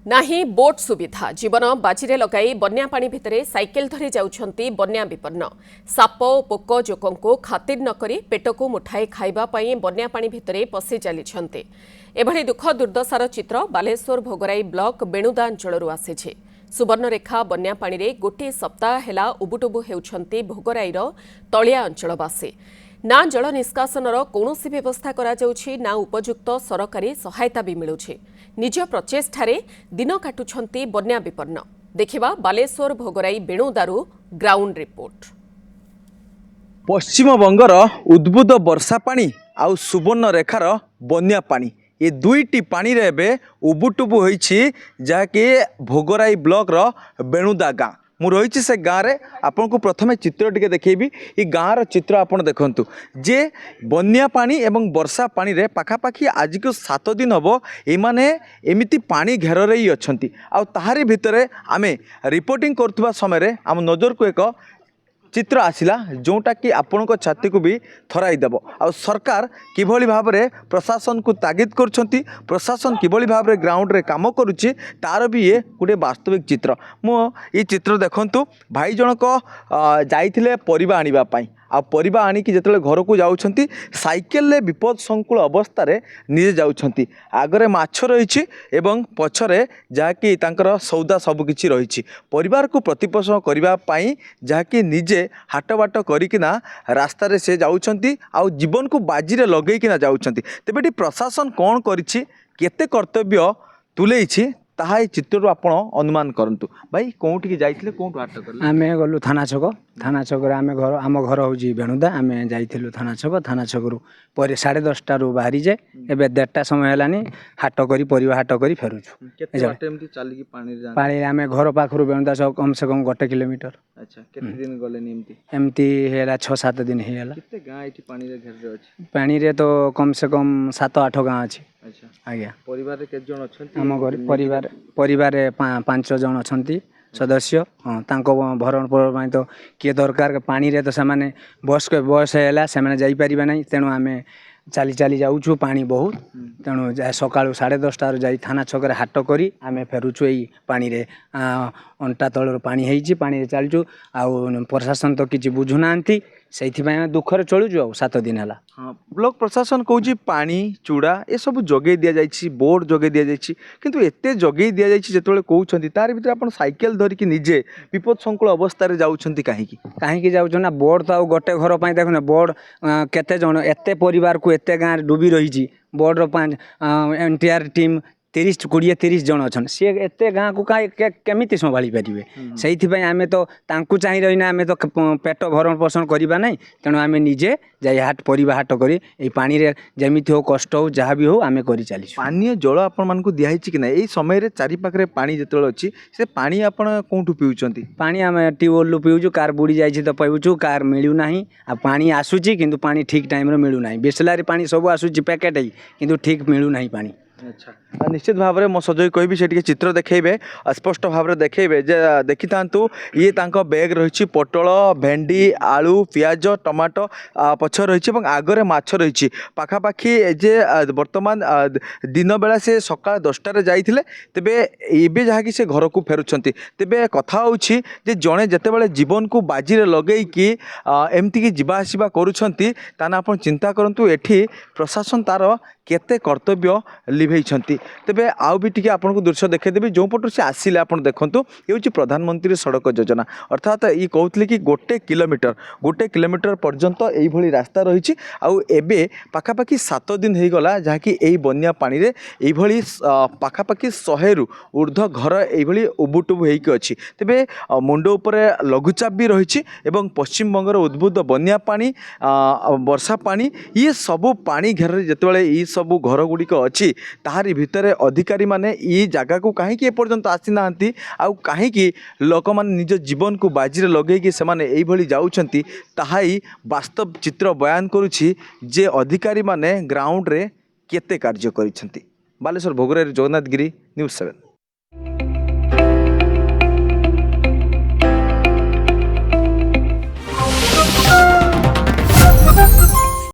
नाही बोट सुविधा जीवन बाजी लगाई बन्या पानी भितरे साइकेल धरी जाउछंती बन्या विपन्न साप पोक जोकों को खातिर नकरी पेटको मुठाई खाइबा पई बन्या पानी भितरे पसि चलीछंती एभली दुख दुर्दशार चित्र बालेश्वर भोगराई ब्लॉक बेणुदा अंचलरू आसीछि। सुवर्णरेखा बन्या पानी रे गोटे सप्ताह हेला उबुटुबु हेउछंती भोगराईर तलिया अंचलवासी। ना जल निष्कासनर कौनसी व्यवस्था करा जाउछि ना उपयुक्त सरकारी सहायता भी मिलुछि। निज प्रचेष्टारे दिन काटुछंती बन्या विपन्न। देखिबा बालेश्वर भोगराई बेणुदारू ग्राउंड रिपोर्ट। पश्चिम बंगर उद्भुत वर्षा पानी आउ सुवर्णरेखार बन्या पानी ये दुईटी पानी रे एबे उबुटुबु होईछि जाके भोगराई ब्लॉक रो बेणुदा गाँ मु रही से गाँव में आपन को प्रथमे चित्र टिके देखी ये गाँव चित्र आपन देखंतु जे बन्या पानी एवं वर्षा पानी रे पाखापाखि आज को 7 दिन हम एमाने एमिति पानी घेर रे ही अछंती आ ताहारी भितरे आमे रिपोर्टिंग करथुबा समय रे आम नजर को एक चित्र आसिला जोटा कि आपण छाती को भी थराई देव आ सरकार किभली भाव में प्रशासन को तागिद करछंती प्रशासन किभली भाव में ग्राउंड रे काम करुछि तार भी ये गोटे वास्तविक चित्र। मो ये चित्र देखंतु भाई जनक जाइथिले परिबा आनिबा पई आ परिबा आनिकी जेतले घर को जाउछंती साइकेल रे विपद संकुल अवस्था रे निजे जाउछंती आगरे माछ रहिछि एवं पछरे जाकी तांकर सौदा सब किछि रहिछि परिवार को प्रतिपोषण करिबा पई जाकी निजे हाट बाट करिकिना रास्ता रे से जाउछंती आ जीवन को बाजी रे लगेइकिना जाउछंती। तेबेटी प्रशासन कोन करिछि केते कर्तव्य तुलेइछि ताहा चित्र आपण अनुमान करंतु। भाई कोउठी जाइथिले कोउठु हाट करले आमे गलु थाना छक रे आमे घर आम घर होजी बेणुदा आमे जाइथिलु थाना छक रु पर 10:30 रु बाहरी जाए एबे 1:30 समय हलानी हाट करी परिवा हाट करी फेरुछु। केते बाटे एमती चाली की पानी आमे घर पाखरु बेणुदा छक कम से कम 1 किलोमीटर। अच्छा केते दिन गले एमती हेला 6-7 दिन हेला। केते गां एठी पानी रे घेर रे अछि पानी रे तो कम से कम 7-8 गां अछि। अच्छा आज्ञा परिवार रे केते जण अछंती आम घर परिवार 5 जण अछंती सदस्य। हाँ तांको भरण पोषण तो किए दरकार पानी रे तो से बयस है से जाई परिबा नहीं तेणु आमे चाली चाली जाऊँ पानी बहुत तेणु सका 10:30 जाई थाना छक हाट करी आमे फेरुछु एई पानी रे अंटा तलर पानी हेइछि पानी रे चलचु आ प्रशासन तो किछि बुझुनांती से दुखरे चलुछु आ 7 दिन हला। हाँ ब्लॉक प्रशासन कहूँ पानी चूड़ा ये सब जगे दि जाइए बोर्ड जगे दि जाइए किंतु एते जगे दि जाइए जो कहते तार भीतर आप साइकेल धरिकी निजे विपद संकुल अवस्था जाऊँगी कहीं जाऊँ ना बोर्ड तो गोटे घर पर देखुना बोर्ड केते जन एते परिवार को एते गाँव डूबी रही बोर्ड एनटीआर टीम 30 जन अच्छा सी एत गाँ को केमी संभाली पारे से आम तो चाहिए रहीना आम तो पेट भरण पोषण करवा ना तेणु आम निजे जाए हाट परिवा हाट करी पानी रे जमीती हो कष्ट हो जहाँ भी हो आम कर चली पानी जल आपण को दिखाई कि ना यही समय चारिपाखे पानी जो अच्छी से पानी आपड़ कौटू पीउछंती पानी आम ट्यूबवेल पीऊँ कार बुड़ी जाइए तो पीऊँ कार मिलूना आ पानी आसूची किंतु पानी ठीक टाइम मिलूना बिसलारी पानी सब आसूची पैकेट ही किंतु ठीक मिलूना पानी। अच्छा निश्चित भाव में मो सजई कहि से चित्र देखेबे स्पष्ट भाव में देखेबे जे देखि तांतु ये तांको बैग रही पोटल भेंडी आलू पियाज टमाटो पछ रही आगरे माछ रही पाखापाखि जे वर्तमान दिन बेला से सकाळ 10टार जाइथिले तेबे एबे जहाँकि से घर को फेरुछंती तेबे कथा होछि जे जणे जेतेबेले जीवन को बाजी रे लगेई कि एमती कि जीवा आसीबा करूछंती ताना आपण चिंता करंतु एठी प्रशासन तार केते कर्तव्य लिभेइछंती। तेबे आउ भी टिके आपन को दृश्य देखेदेबी जो पटु से आसिले आपन देखंतु ये होछि प्रधानमंत्री सड़क योजना अर्थात ये कहतले कि 1 किलोमीटर पर्यंत एई भली रास्ता रही आउ एबे पाखापाखि 7 दिन हो गला जहाँकि एई बन्या पानी रे एई भली पाखापाखि 100 रु ऊर्ध्व घर एई भली उबुटुबु हेइक अछि। तेबे मुंड उपरे लघुचाप भी रही एवं पश्चिम बंगर उद्भुत बन्या पानी वर्षा पानी ये सब पानी घेर जेतेबेले ई सब घर गुड़िक अच्छी ताहारी भितरे अधिकारी माने ई जगह को कहीं एपर्यंत आसी नांती आउ कहीं लोक माने निज जीवन को बाजी रे लगेकी से माने एई भली जाउछंती ताहाई वास्तव चित्र बयान करुछि जे अधिकारी माने ग्राउंड रे केते कार्य करिसंती। बालेश्वर भोगराई जगन्नाथ गिरी न्यूज़ 7।